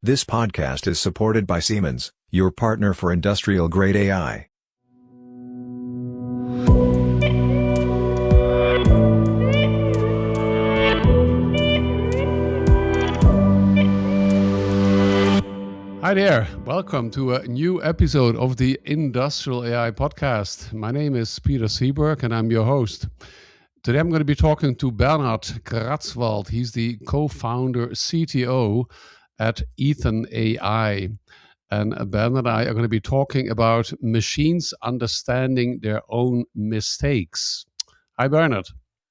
This podcast is supported by Siemens, your partner for industrial-grade AI. Hi there, welcome to a new episode of the Industrial AI podcast. My name is Peter Seberg and I'm your host. Today I'm going to be talking to Bernard Kratzwald. He's the co-founder, CTO at Ethan AI. And Bernard and I are going to be talking about machines understanding their own mistakes. Hi, Bernard.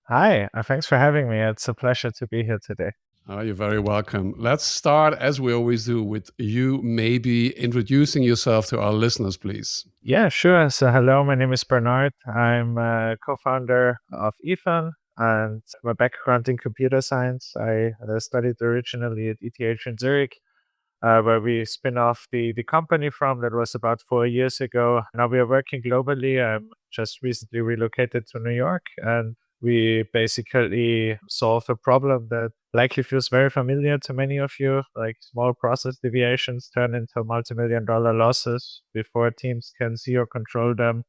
Hi, thanks for having me. It's a pleasure to be here today. Oh, you're very welcome. Let's start, as we always do, with you maybe introducing yourself to our listeners, please. Yeah, sure. So hello, my name is Bernard. I'm a co-founder of Ethan, and my background in computer science. I studied originally at ETH in Zurich, where we spin off the company from. That was about 4 years ago. Now we are working globally. I'm just recently relocated to New York, and we basically solve a problem that likely feels very familiar to many of you, like small process deviations turn into multi-million-dollar losses before teams can see or control them.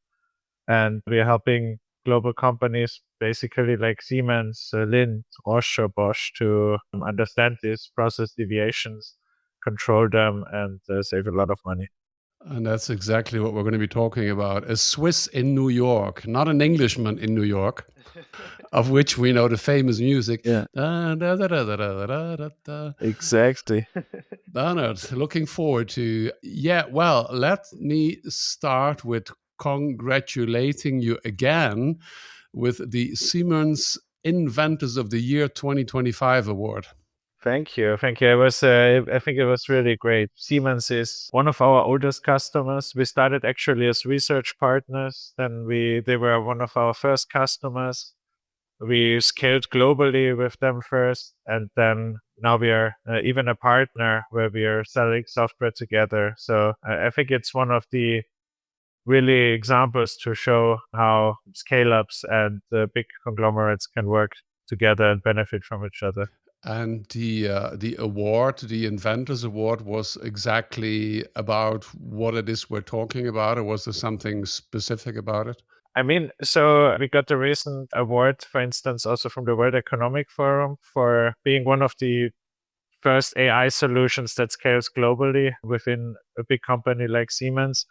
And we're helping global companies, basically like Siemens, Lind, Bosch, to understand these process deviations, control them, and save a lot of money. And that's exactly what we're going to be talking about. A Swiss in New York, not an Englishman in New York, of which we know the famous music. Yeah. Exactly. Bernard, looking forward to. Yeah, well, let me start with congratulating you again with the Siemens Inventors of the Year 2025 award. Thank you. I think it was really great. Siemens is one of our oldest customers. We started actually as research partners. Then they were one of our first customers. We scaled globally with them first, and then now we are even a partner where we are selling software together. So I think it's one of the really examples to show how scale-ups and big conglomerates can work together and benefit from each other. And the award, the Inventors Award, was exactly about what it is we're talking about, or was there something specific about it? I mean, so we got the recent award, for instance, also from the World Economic Forum for being one of the first AI solutions that scales globally within a big company like Siemens.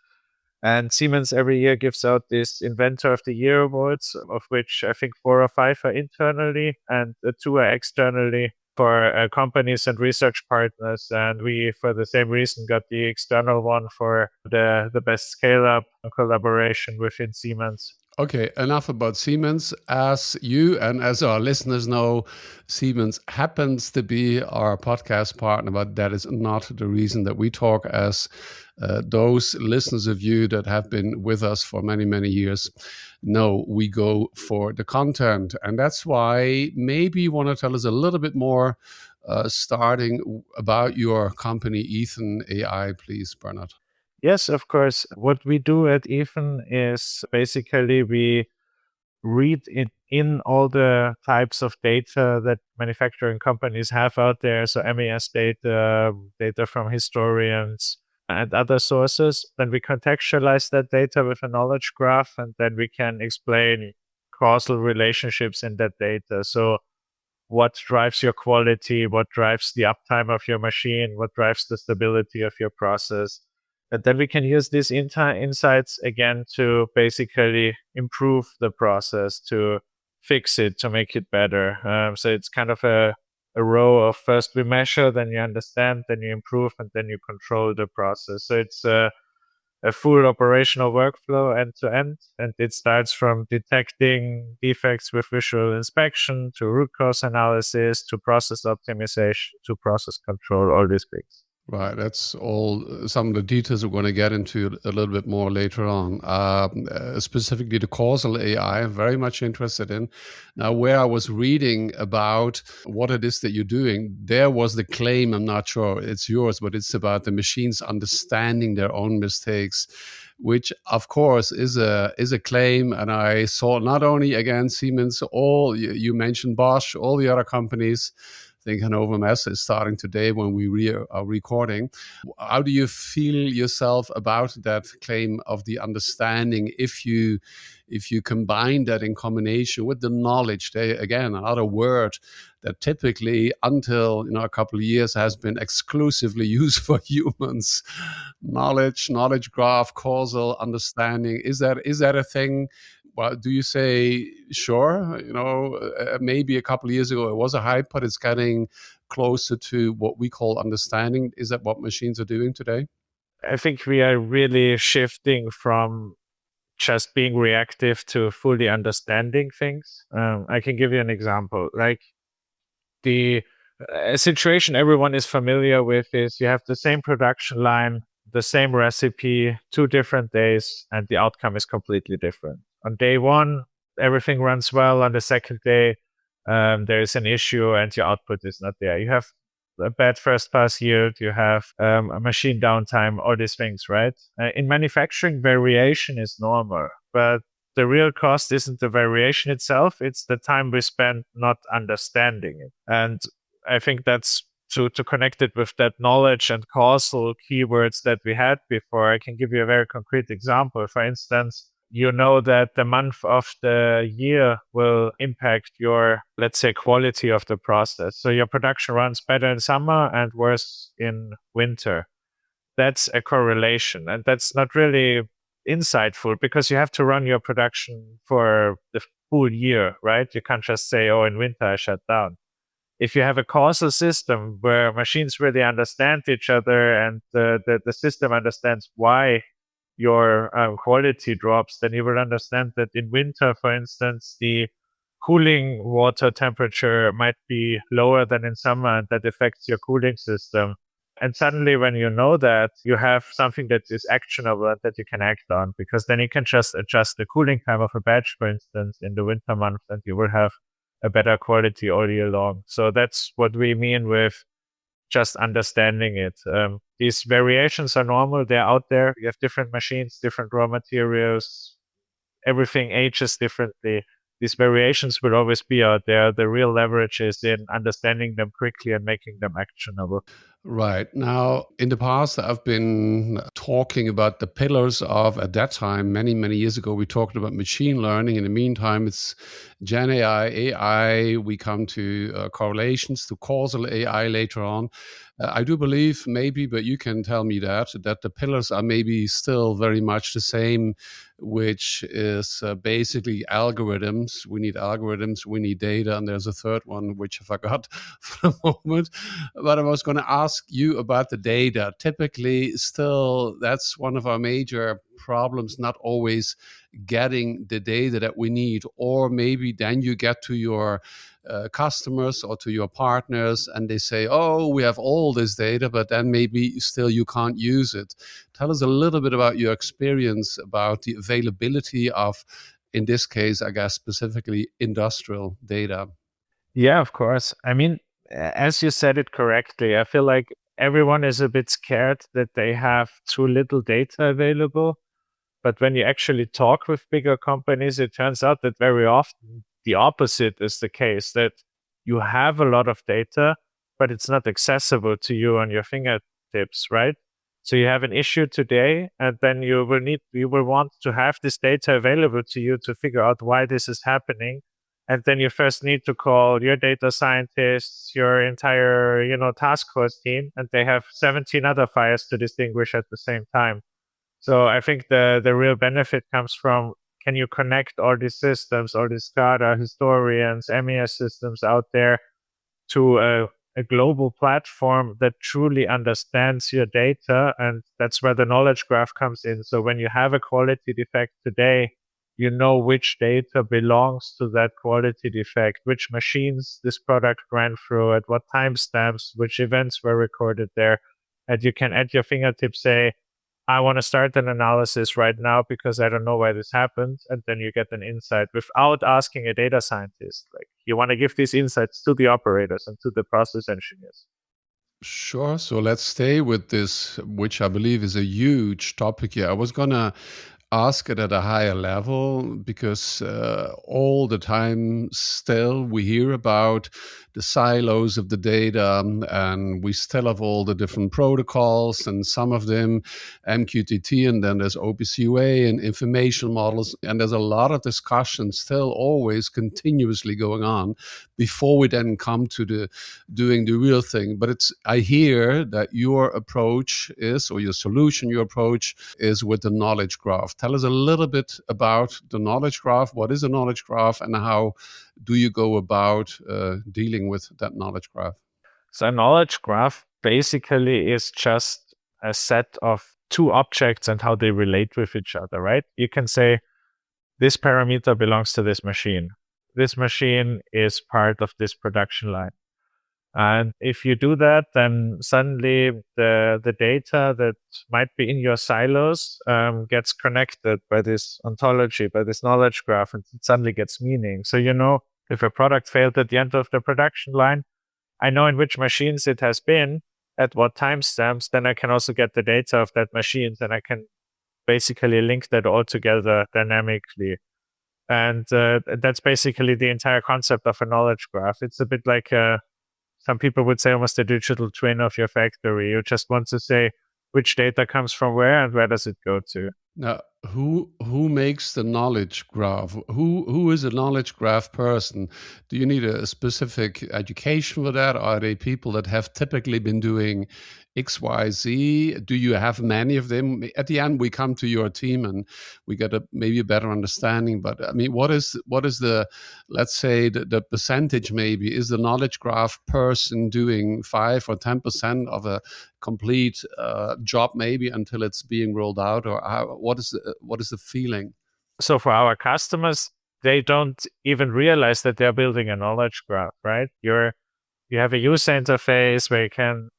And Siemens every year gives out this Inventor of the Year awards, of which I think 4 or 5 are internally and 2 are externally for companies and research partners. And we, for the same reason, got the external one for the best scale-up collaboration within Siemens. Okay, enough about Siemens. As you and as our listeners know, Siemens happens to be our podcast partner, but that is not the reason that we talk. As those listeners of you that have been with us for many, many years know, we go for the content. And that's why maybe you want to tell us a little bit more, starting about your company, Ethan AI, please, Bernard. Yes, of course. What we do at Ethan is basically we read in all the types of data that manufacturing companies have out there. So MES data, data from historians and other sources. Then we contextualize that data with a knowledge graph, and then we can explain causal relationships in that data. So what drives your quality, what drives the uptime of your machine, what drives the stability of your process. And then we can use these insights again to basically improve the process, to fix it, to make it better. So it's kind of a row of first we measure, then you understand, then you improve, and then you control the process. So it's a full operational workflow end to end. And it starts from detecting defects with visual inspection to root cause analysis to process optimization to process control, all these things. Right, that's all some of the details we're going to get into a little bit more later on. Specifically, the causal AI, I'm very much interested in. Now, where I was reading about what it is that you're doing, there was the claim, I'm not sure it's yours, but it's about the machines understanding their own mistakes, which, of course, is a claim. And I saw not only, again, Siemens, you mentioned Bosch, all the other companies think Hannover Messe is starting today when we are recording. How do you feel yourself about that claim of the understanding if you combine that in combination with the knowledge? They, again, another word that typically until a couple of years has been exclusively used for humans. Knowledge graph, causal understanding. Is that a thing? Well, do you say sure? Maybe a couple of years ago it was a hype, but it's getting closer to what we call understanding. Is that what machines are doing today? I think we are really shifting from just being reactive to fully understanding things. I can give you an example. Like the situation everyone is familiar with is you have the same production line, the same recipe, 2 different days, and the outcome is completely different. On day one, everything runs well. On the second day, there is an issue and your output is not there. You have a bad first pass yield, you have a machine downtime, all these things, right? In manufacturing, variation is normal, but the real cost isn't the variation itself, it's the time we spend not understanding it. And I think that's to connect it with that knowledge and causal keywords that we had before. I can give you a very concrete example. For instance, you know that the month of the year will impact your, let's say, quality of the process. So your production runs better in summer and worse in winter. That's a correlation. And that's not really insightful because you have to run your production for the full year, right? You can't just say, oh, in winter I shut down. If you have a causal system where machines really understand each other and the system understands why your quality drops, then you will understand that in winter, for instance, the cooling water temperature might be lower than in summer, and that affects your cooling system. And suddenly, when you know that, you have something that is actionable and that you can act on, because then you can just adjust the cooling time of a batch, for instance, in the winter months, and you will have a better quality all year long. So that's what we mean with just understanding it. These variations are normal. They're out there. You have different machines, different raw materials. Everything ages differently. These variations will always be out there. The real leverage is in understanding them quickly and making them actionable. Right. Now, in the past, I've been talking about the pillars of, at that time, many, many years ago, we talked about machine learning. In the meantime, it's Gen AI. We come to correlations, to causal AI later on. I do believe maybe, but you can tell me that the pillars are maybe still very much the same, which is basically algorithms. We need algorithms, we need data, and there's a third one, which I forgot for a moment. But I was going to ask you about the data. Typically, still, that's one of our major problems, not always getting the data that we need. Or maybe then you get to your customers or to your partners and they say, oh, we have all this data, but then maybe still you can't use it. Tell us a little bit about your experience about the availability of, in this case, I guess, specifically industrial data. Yeah, of course. I mean, as you said it correctly, I feel like everyone is a bit scared that they have too little data available. But when you actually talk with bigger companies, it turns out that very often the opposite is the case, that you have a lot of data, but it's not accessible to you on your fingertips, right? So you have an issue today, and then you will want to have this data available to you to figure out why this is happening. And then you first need to call your data scientists, your entire, task force team, and they have 17 other fires to distinguish at the same time. So I think the real benefit comes from, can you connect all these systems, all these SCADA historians, MES systems out there to a global platform that truly understands your data? And that's where the knowledge graph comes in. So when you have a quality defect today, you know which data belongs to that quality defect, which machines this product ran through, at what timestamps, which events were recorded there. And you can at your fingertips say, I want to start an analysis right now because I don't know why this happened. And then you get an insight without asking a data scientist. Like, you want to give these insights to the operators and to the process engineers. Sure. So let's stay with this, which I believe is a huge topic here. I was going to ask it at a higher level, because all the time still we hear about the silos of the data, and we still have all the different protocols, and some of them MQTT, and then there's OPC and information models, and there's a lot of discussion still always continuously going on before we then come to the doing the real thing. But I hear that your approach is, or your solution, your approach is with the knowledge graph. Tell us a little bit about the knowledge graph. What is a knowledge graph, and how do you go about dealing with that knowledge graph? So a knowledge graph basically is just a set of two objects and how they relate with each other, right? You can say this parameter belongs to this machine. This machine is part of this production line. And if you do that, then suddenly the data that might be in your silos gets connected by this ontology, by this knowledge graph, and it suddenly gets meaning. So, if a product failed at the end of the production line, I know in which machines it has been, at what timestamps, then I can also get the data of that machine, and I can basically link that all together dynamically. And that's basically the entire concept of a knowledge graph. It's a bit like some people would say almost a digital twin of your factory. You just want to say which data comes from where and where does it go to. Now, who makes the knowledge graph? Who is a knowledge graph person? Do you need a specific education for that? Are they people that have typically been doing X, Y, Z? Do you have many of them? At the end, we come to your team and we get maybe a better understanding. But I mean, what is the, let's say the percentage? Maybe is the knowledge graph person doing 5 or 10% of a complete job, maybe until it's being rolled out, or what is the feeling? So for our customers, they don't even realize that they're building a knowledge graph, right? You have a user interface where you can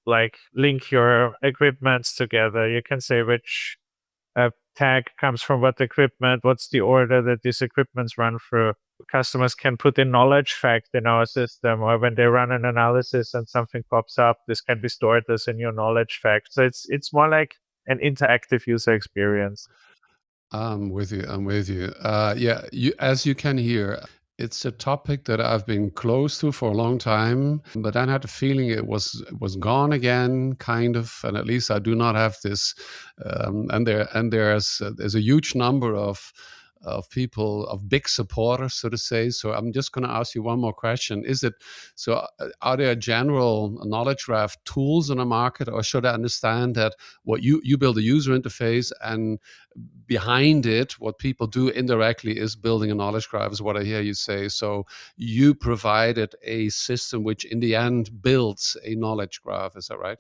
link your equipments together. You can say which tag comes from what equipment, what's the order that these equipments run through. Customers can put in knowledge fact in our system, or when they run an analysis and something pops up, this can be stored as a new knowledge fact. So it's more like an interactive user experience. I'm with you. Yeah, as you can hear, it's a topic that I've been close to for a long time, but then I had a feeling it was gone again, kind of. And at least I do not have this. There's a huge number of people, of big supporters, so to say. So I'm just going to ask you one more question. Are there general knowledge graph tools in the market, or should I understand that what you build a user interface, and behind it, what people do indirectly is building a knowledge graph, is what I hear you say. So you provided a system which in the end builds a knowledge graph, is that right?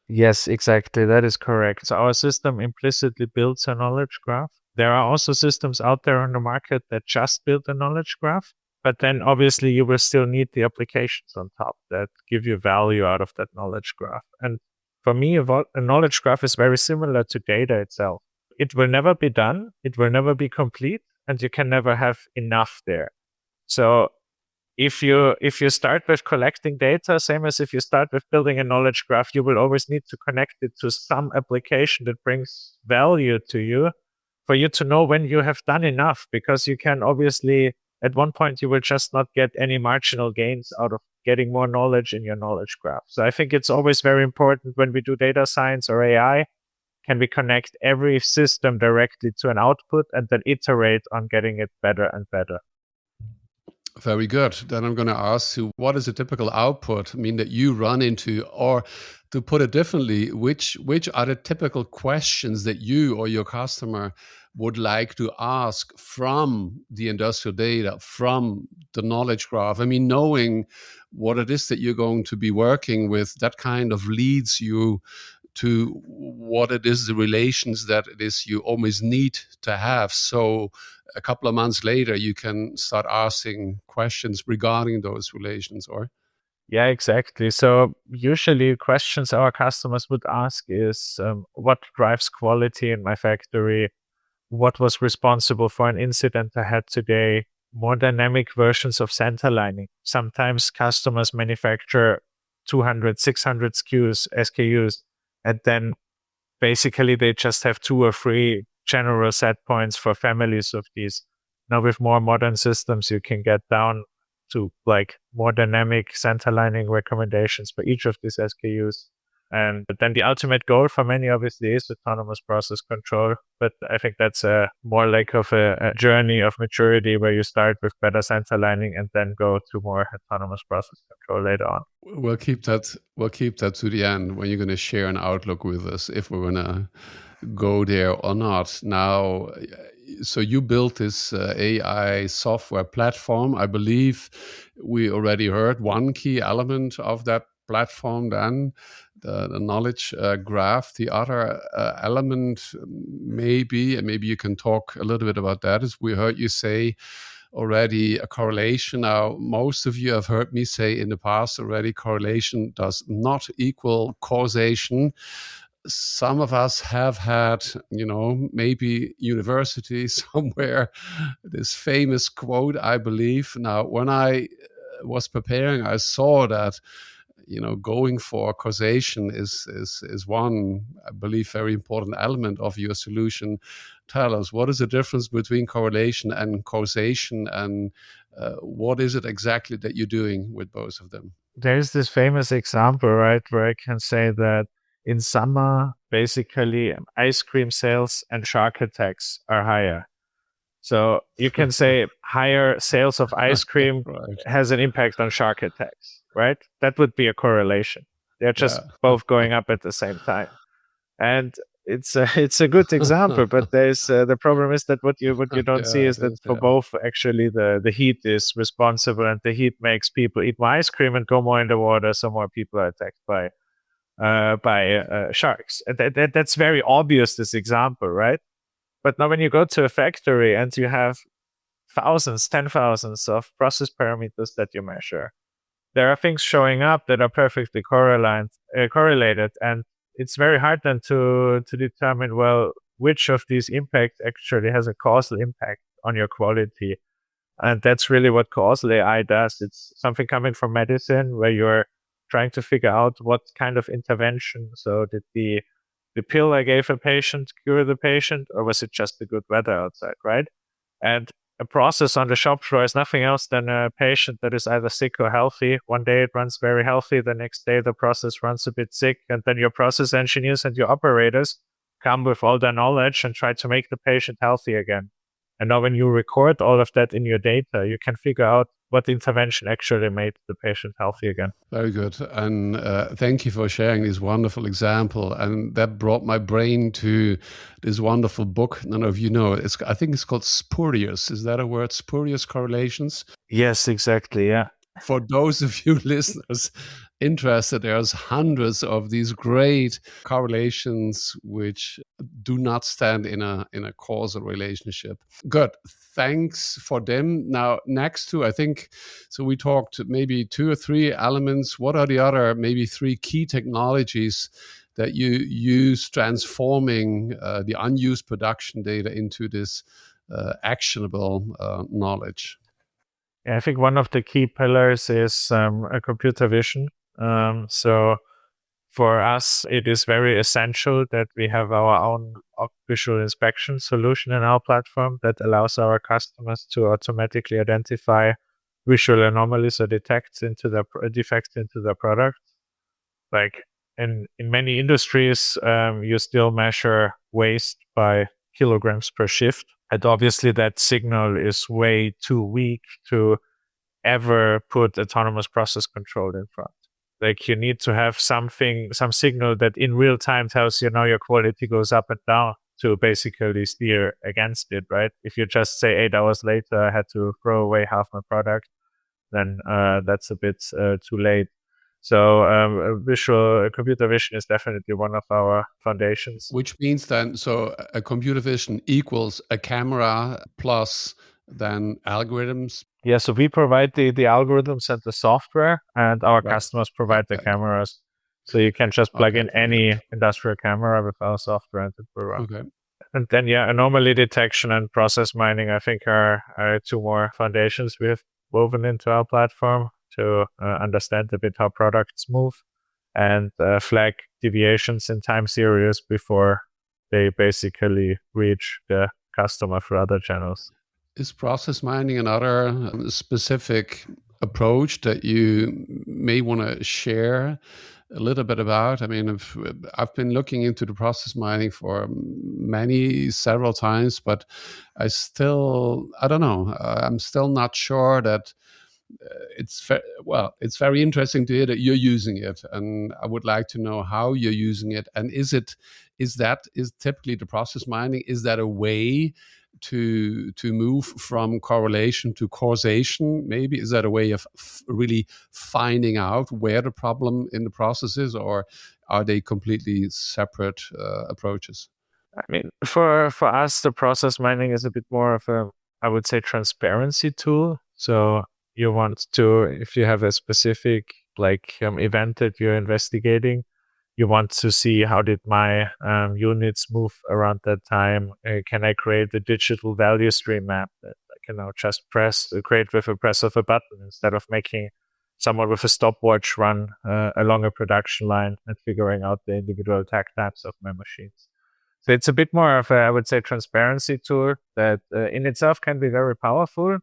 Yes, exactly. That is correct. So our system implicitly builds a knowledge graph. There are also systems out there on the market that just build a knowledge graph, but then obviously you will still need the applications on top that give you value out of that knowledge graph. And for me, a knowledge graph is very similar to data itself. It will never be done. It will never be complete, and you can never have enough there. So if you start with collecting data, same as if you start with building a knowledge graph, you will always need to connect it to some application that brings value to you for you to know when you have done enough, because you can obviously, at one point, you will just not get any marginal gains out of getting more knowledge in your knowledge graph. So I think it's always very important when we do data science or AI, can we connect every system directly to an output and then iterate on getting it better and better. Very good. Then I'm going to ask you, what is a typical output? I mean, that you run into, or to put it differently, which are the typical questions that you or your customer would like to ask from the industrial data, from the knowledge graph? I mean, knowing what it is that you're going to be working with, that kind of leads you to what it is, the relations that it is you always need to have. So a couple of months later, you can start asking questions regarding those relations, or? Yeah, exactly. So usually questions our customers would ask is, what drives quality in my factory? What was responsible for an incident I had today? More dynamic versions of center lining. Sometimes customers manufacture 200, 600 SKUs, and then basically they just have 2 or 3 general set points for families of these. Now with more modern systems, you can get down to like more dynamic center lining recommendations for each of these SKUs. And then the ultimate goal for many obviously is autonomous process control. But I think that's more like of a journey of maturity where you start with better center lining and then go to more autonomous process control later on. We'll keep that. We'll keep that to the end when you're going to share an outlook with us if we're going to go there or not. Now, so you built this AI software platform. I believe we already heard one key element of that platform. Then the knowledge graph. The other element, maybe, and maybe you can talk a little bit about that. Is we heard you say already a correlation. Now, most of you have heard me say in the past already, correlation does not equal causation. Some of us have had, maybe university somewhere, this famous quote, I believe. Now, when I was preparing, I saw that going for causation is one, I believe, very important element of your solution. Tell us, what is the difference between correlation and causation, and what is it exactly that you're doing with both of them? There's this famous example, right, where I can say that in summer, basically, ice cream sales and shark attacks are higher. So you can say higher sales of ice cream Right. has an impact on shark attacks, right? That would be a correlation. They're just both going up at the same time. And it's a good example, but there's the problem is that what you don't see is that for both, actually the heat is responsible, and the heat makes people eat more ice cream and go more in the water, so more people are attacked by sharks. And that's very obvious, this example, right? But now when you go to a factory and you have thousands, 10,000s of process parameters that you measure, there are things showing up that are perfectly correlated, and it's very hard then to determine, well, which of these impacts actually has a causal impact on your quality. And that's really what Causal AI does. It's something coming from medicine where you're trying to figure out what kind of intervention. So did the pill I gave a patient cure the patient, or was it just the good weather outside, right? And a process on the shop floor is nothing else than a patient that is either sick or healthy. One day it runs very healthy, the next day the process runs a bit sick, and then your process engineers and your operators come with all their knowledge and try to make the patient healthy again. And now when you record all of that in your data, you can figure out what intervention actually made the patient healthy again. Very good. And thank you for sharing this wonderful example. And that brought my brain to this wonderful book. None of you know. I think it's called Spurious. Is that a word? Spurious Correlations? Yes, exactly. Yeah. For those of you listeners interested, there's hundreds of these great correlations which do not stand in a causal relationship. Good. Thanks for them. Now, next to, I think, so we talked maybe 2 or 3 elements. What are the other maybe 3 key technologies that you use transforming the unused production data into this actionable knowledge? Yeah, I think one of the key pillars is a computer vision. So for us, it is very essential that we have our own visual inspection solution in our platform that allows our customers to automatically identify visual anomalies or defects into their products. Like in many industries, you still measure waste by kilograms per shift. And obviously that signal is way too weak to ever put autonomous process control in front. Like you need to have some signal that in real time tells you now your quality goes up and down to basically steer against it, right? If you just say 8 hours later, I had to throw away half my product, then that's a bit too late. So computer vision is definitely one of our foundations. Which means then, so a computer vision equals a camera plus then algorithms? Yeah, so we provide the algorithms and the software, and our customers provide the cameras. So you can just plug in any industrial camera with our software and it will run. Okay. And then, anomaly detection and process mining, I think, are 2 more foundations we've woven into our platform to understand a bit how products move and flag deviations in time series before they basically reach the customer through other channels. Is process mining another specific approach that you may want to share a little bit about? I mean, I've been looking into the process mining for several times, but I don't know. I'm still not sure that it's very interesting to hear that you're using it, and I would like to know how you're using it. And is typically the process mining, is that a way to move from correlation to causation? Maybe is that a way of really finding out where the problem in the process is, or are they completely separate approaches? I mean, for us, the process mining is a bit more of a, I would say, transparency tool. So you want to, if you have a specific event that you're investigating, you want to see how did my units move around that time. Can I create a digital value stream map that I can now just create with a press of a button, instead of making someone with a stopwatch run along a production line and figuring out the individual takt times of my machines. So it's a bit more of a, I would say, transparency tool that in itself can be very powerful.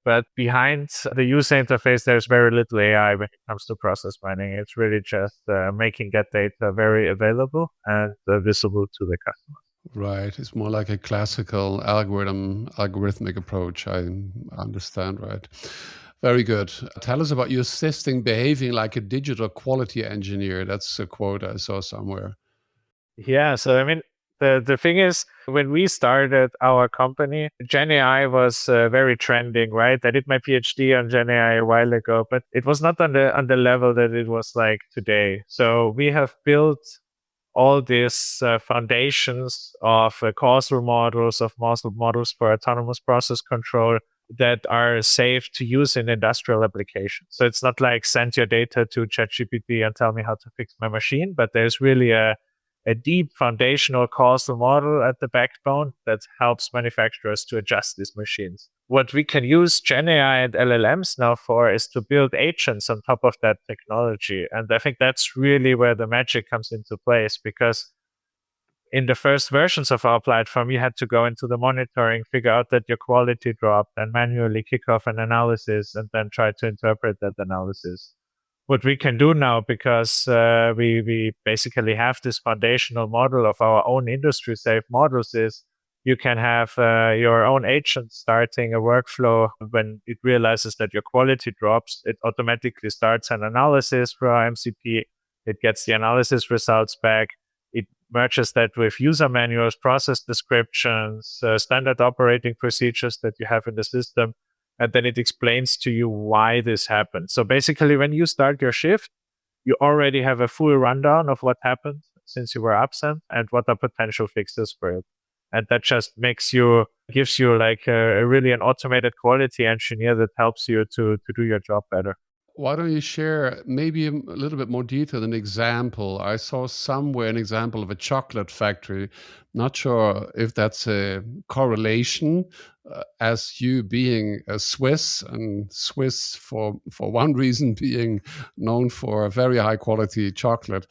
But behind the user interface, there's very little AI when it comes to process mining. It's really just making that data very available and visible to the customer. Right. It's more like a classical algorithmic approach. I understand, right? Very good. Tell us about your assisting behaving like a digital quality engineer. That's a quote I saw somewhere. Yeah. So, I mean, the thing is, when we started our company, Gen AI was very trending, right? I did my PhD on Gen AI a while ago, but it was not on the level that it was like today. So we have built all these foundations of causal models, of models for autonomous process control that are safe to use in industrial applications. So it's not like send your data to ChatGPT and tell me how to fix my machine, but there's really a deep foundational causal model at the backbone that helps manufacturers to adjust these machines. What we can use Gen AI and LLMs now for is to build agents on top of that technology. And I think that's really where the magic comes into place, because in the first versions of our platform, you had to go into the monitoring, figure out that your quality dropped, and manually kick off an analysis and then try to interpret that analysis. What we can do now, because we basically have this foundational model of our own industry-safe models, is you can have your own agent starting a workflow. When it realizes that your quality drops, it automatically starts an analysis for our MCP. It gets the analysis results back. It merges that with user manuals, process descriptions, standard operating procedures that you have in the system. And then it explains to you why this happened. So basically, when you start your shift, you already have a full rundown of what happened since you were absent and what are potential fixes for it. And that just gives you like really an automated quality engineer that helps you to do your job better. Why don't you share maybe a little bit more detail, an example? I saw somewhere an example of a chocolate factory. Not sure if that's a correlation, as you being a Swiss, and Swiss for one reason being known for a very high quality chocolate.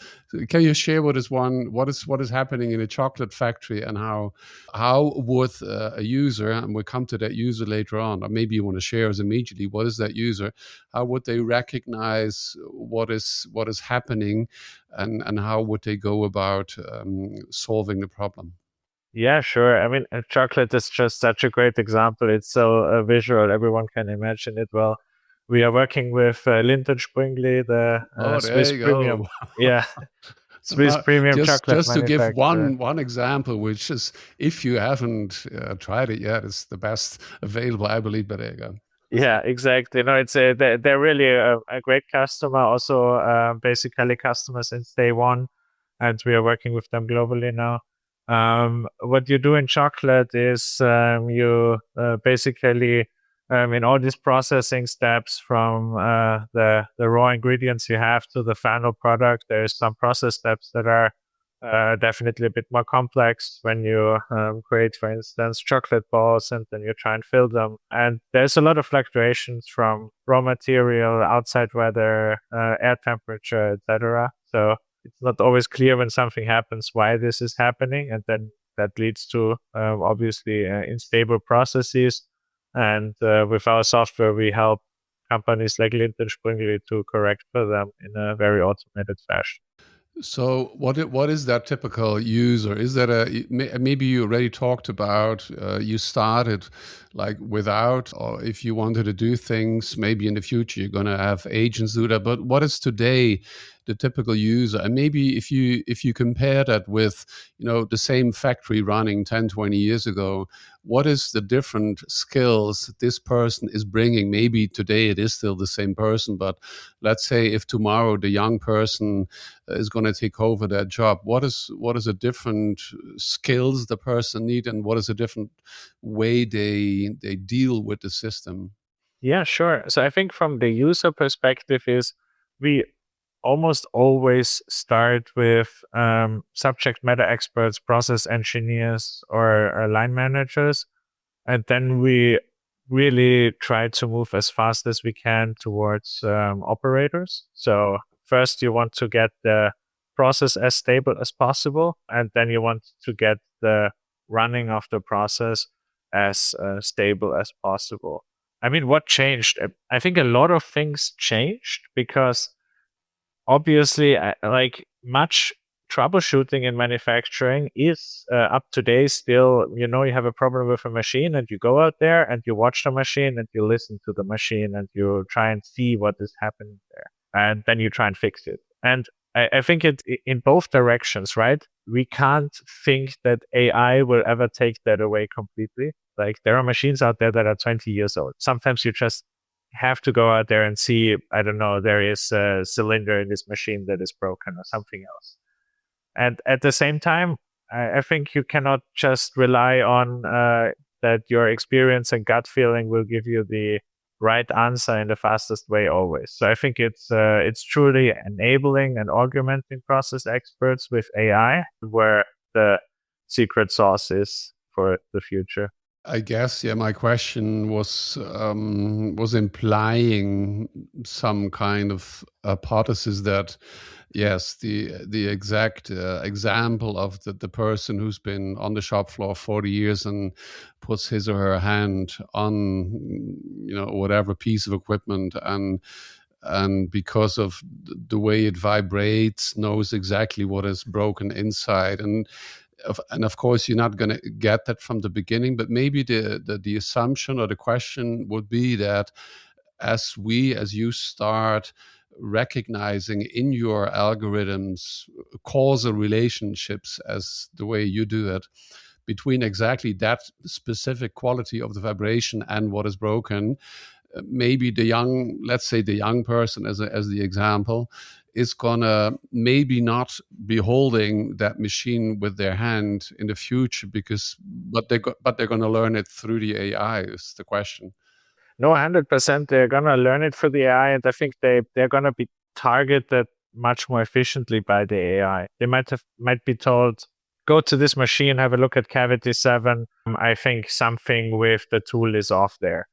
Can you share what is happening in a chocolate factory, and how would a user, and we'll come to that user later on, or maybe you want to share us immediately, what is that user? How would they recognize what is happening, and how would they go about solving the problem? Yeah, sure. I mean, chocolate is just such a great example. It's so visual. Everyone can imagine it well. We are working with Lindt & Sprüngli, the There Swiss you premium. go. Yeah, Swiss premium chocolate Just to give manufacturer. one example, which is, if you haven't tried it yet, it's the best available, I believe. But there you go. Yeah, exactly. No, it's they're really a great customer. Also, basically customer since day one, and we are working with them globally now. What you do in chocolate is you basically in all these processing steps, from the raw ingredients you have to the final product, there's some process steps that are definitely a bit more complex when you create, for instance, chocolate balls, and then you try and fill them. And there's a lot of fluctuations from raw material, outside weather, air temperature, etc. So it's not always clear when something happens why this is happening, and then that leads to obviously unstable processes. And with our software, we help companies like Lindt and Sprüngli to correct for them in a very automated fashion. So what is that typical user? Is that maybe you already talked about you started like without, or if you wanted to do things, maybe in the future you're going to have agents do that. But what is today the typical user? And maybe if you compare that with the same factory running 10, 20 years ago, what is the different skills this person is bringing? Maybe today it is still the same person, but let's say if tomorrow the young person is going to take over that job, what is a different skills the person need, and what is a different way they deal with the system? Yeah, sure. So I think from the user perspective is we almost always start with subject matter experts, process engineers, or line managers. And then we really try to move as fast as we can towards operators. So first you want to get the process as stable as possible, and then you want to get the running of the process as stable as possible. I mean, what changed? I think a lot of things changed because obviously, like much troubleshooting in manufacturing is up to date still. You have a problem with a machine and you go out there and you watch the machine and you listen to the machine and you try and see what is happening there. And then you try and fix it. And I think it in both directions, right? We can't think that AI will ever take that away completely. Like there are machines out there that are 20 years old. Sometimes you just have to go out there and see, I don't know, there is a cylinder in this machine that is broken or something else. And at the same time, I think you cannot just rely on that your experience and gut feeling will give you the right answer in the fastest way always. So I think it's truly enabling and augmenting process experts with AI, where the secret sauce is for the future. I guess, yeah, my question was implying some kind of hypothesis that, yes, the exact example of the person who's been on the shop floor 40 years and puts his or her hand on, whatever piece of equipment, and because of the way it vibrates, knows exactly what is broken inside. And of course, you're not going to get that from the beginning, but maybe the assumption or the question would be that as you start recognizing in your algorithms causal relationships, as the way you do it, between exactly that specific quality of the vibration and what is broken, maybe let's say the young person as the example, is gonna maybe not be holding that machine with their hand in the future but they're gonna learn it through the AI is the question. No, 100%. They're gonna learn it for the AI, and I think they're gonna be targeted much more efficiently by the AI. They might be told, go to this machine, have a look at cavity 7. I think something with the tool is off there.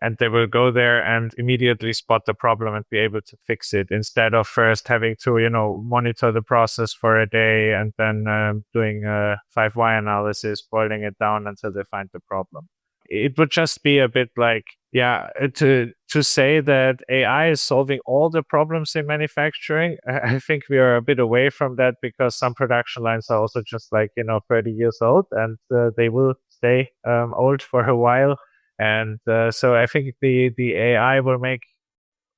And they will go there and immediately spot the problem and be able to fix it, instead of first having to, monitor the process for a day and then doing a 5 why analysis, boiling it down until they find the problem. It would just be a bit like, to say that AI is solving all the problems in manufacturing. I think we are a bit away from that, because some production lines are also just 30 years old, and they will stay old for a while. And so I think the AI will make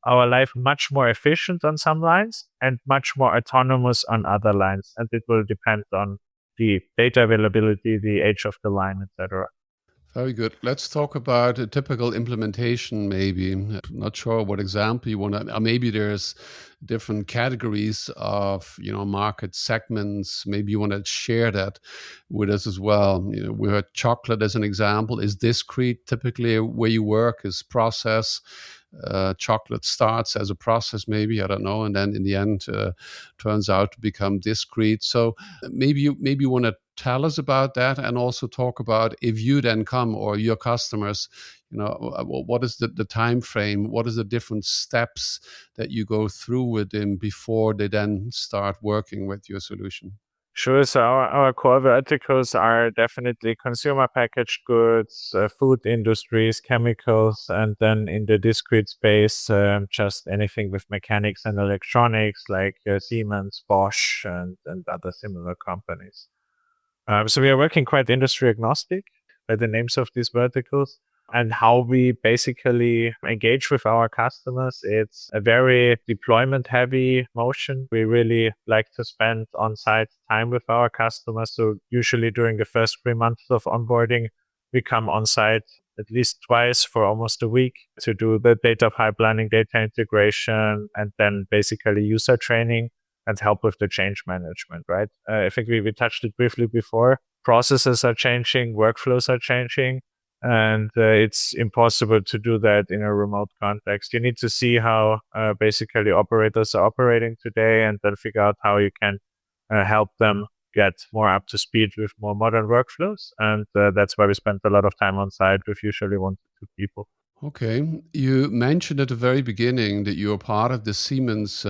our life much more efficient on some lines and much more autonomous on other lines. And it will depend on the data availability, the age of the line, etc. Very good. Let's talk about a typical implementation, maybe. Not sure what example you want to, maybe there's different categories of, market segments. Maybe you want to share that with us as well. We heard chocolate as an example. Is discrete typically where you work? Is process? Chocolate starts as a process, maybe, I don't know, and then in the end turns out to become discrete. So maybe you want to tell us about that, and also talk about if you then come, or your customers, what is the time frame? What is the different steps that you go through with them before they then start working with your solution? Sure. So our core verticals are definitely consumer packaged goods, food industries, chemicals, and then in the discrete space, just anything with mechanics and electronics like Siemens, Bosch, and other similar companies. So we are working quite industry agnostic by the names of these verticals. And how we basically engage with our customers, it's a very deployment heavy motion. We really like to spend on-site time with our customers. So usually during the first 3 months of onboarding, we come on-site at least twice for almost a week to do the data pipelining, data integration, and then basically user training and help with the change management, right? I think we touched it briefly before. Processes are changing, workflows are changing, and it's impossible to do that in a remote context. You need to see how basically operators are operating today and then figure out how you can help them get more up to speed with more modern workflows. And that's why we spend a lot of time on site with usually 1 to 2 people. Okay. You mentioned at the very beginning that you're part of the Siemens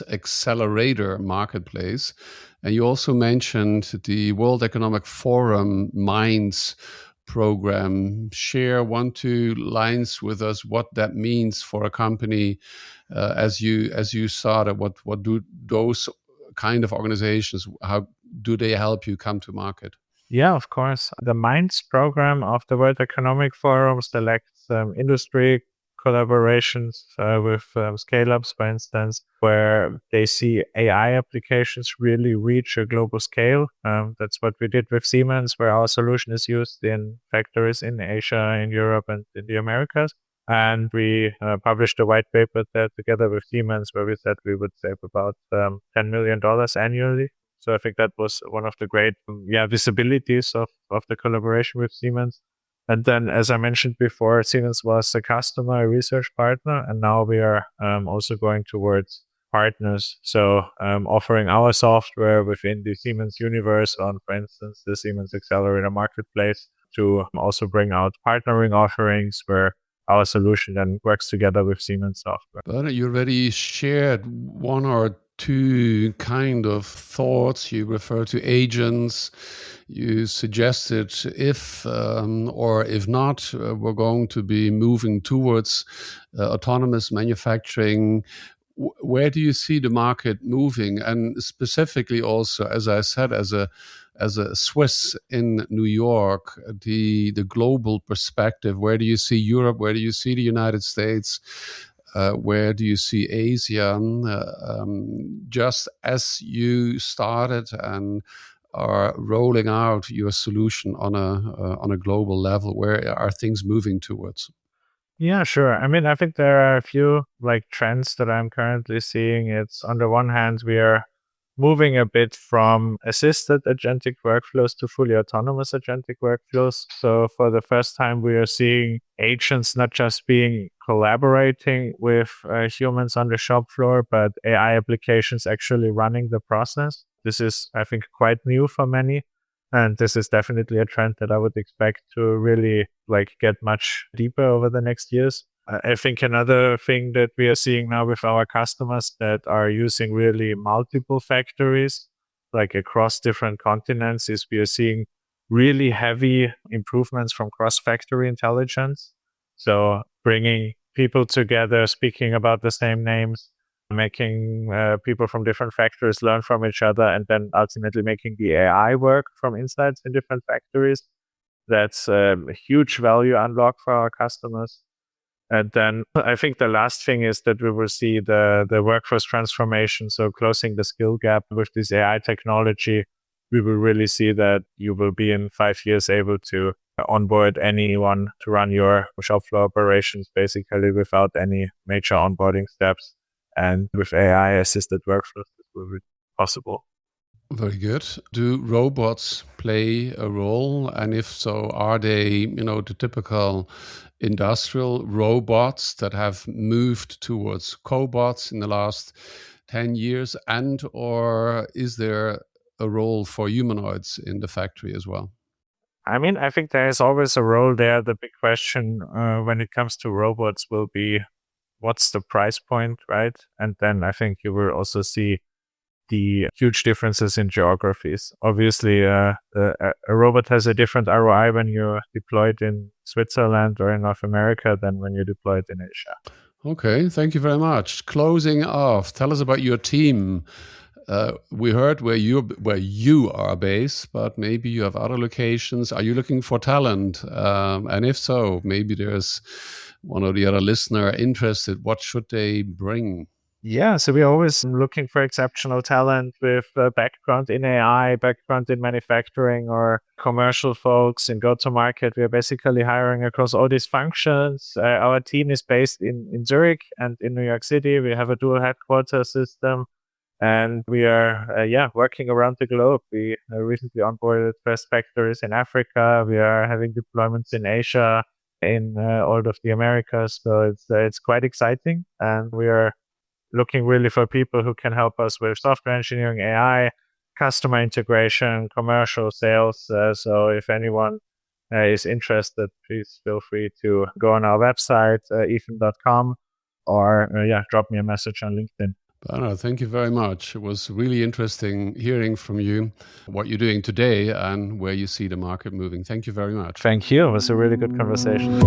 Accelerator marketplace. And you also mentioned the World Economic Forum Minds program. Share 1-2 lines with us what that means for a company as you started. What do those kind of organizations, how do they help you come to market? Yeah, of course. The Minds program of the World Economic Forum selects industry collaborations with scale-ups, for instance, where they see AI applications really reach a global scale. That's what we did with Siemens, where our solution is used in factories in Asia, in Europe, and in the Americas. And we published a white paper there together with Siemens, where we said we would save about $10 million annually. So I think that was one of the great visibilities of the collaboration with Siemens. And then, as I mentioned before, Siemens was a customer, a research partner, and now we are also going towards partners. So offering our software within the Siemens universe on, for instance, the Siemens Accelerator Marketplace to also bring out partnering offerings where our solution then works together with Siemens software. But you already shared 1 or 2 kind of thoughts. You refer to agents. You suggested if or if not, we're going to be moving towards autonomous manufacturing. Where do you see the market moving? And specifically also, as I said, as a Swiss in New York, the global perspective, where do you see Europe? Where do you see the United States? Where do you see Asia? Just as you started and are rolling out your solution on a global level, where are things moving towards? Yeah, sure. I mean, I think there are a few trends that I'm currently seeing. It's on the one hand, we are moving a bit from assisted agentic workflows to fully autonomous agentic workflows. So for the first time, we are seeing agents not just being collaborating with humans on the shop floor, but AI applications actually running the process. This is, I think, quite new for many. And this is definitely a trend that I would expect to really get much deeper over the next years. I think another thing that we are seeing now with our customers that are using really multiple factories, across different continents, is we are seeing really heavy improvements from cross-factory intelligence. So bringing people together, speaking about the same names, making people from different factories learn from each other, and then ultimately making the AI work from insights in different factories. That's a huge value unlock for our customers. And then I think the last thing is that we will see the workforce transformation. So closing the skill gap with this AI technology, we will really see that you will be in 5 years able to onboard anyone to run your shop floor operations basically without any major onboarding steps. And with AI assisted workflows, this will be possible. Very good. Do robots play a role? And if so, are they, the typical industrial robots that have moved towards cobots in the last 10 years? Or is there a role for humanoids in the factory as well? I mean, I think there is always a role there. The big question when it comes to robots will be what's the price point, right? And then I think you will also see the huge differences in geographies. Obviously, a robot has a different ROI when you deploy it in Switzerland or in North America than when you deploy it in Asia. Okay, thank you very much. Closing off, tell us about your team. We heard where you are based, but maybe you have other locations. Are you looking for talent? And if so, maybe there's one or the other listener interested. What should they bring? Yeah, so we're always looking for exceptional talent with a background in AI, background in manufacturing, or commercial folks in go-to-market. We're basically hiring across all these functions. Our team is based in Zurich and in New York City. We have a dual headquarters system, and we are working around the globe. We recently onboarded first factories in Africa. We are having deployments in Asia, in all of the Americas. So it's quite exciting, and we are looking really for people who can help us with software engineering, AI, customer integration, commercial sales. So if anyone is interested, please feel free to go on our website, ethan.com, or drop me a message on LinkedIn. Bernhard, thank you very much. It was really interesting hearing from you what you're doing today and where you see the market moving. Thank you very much. Thank you. It was a really good conversation.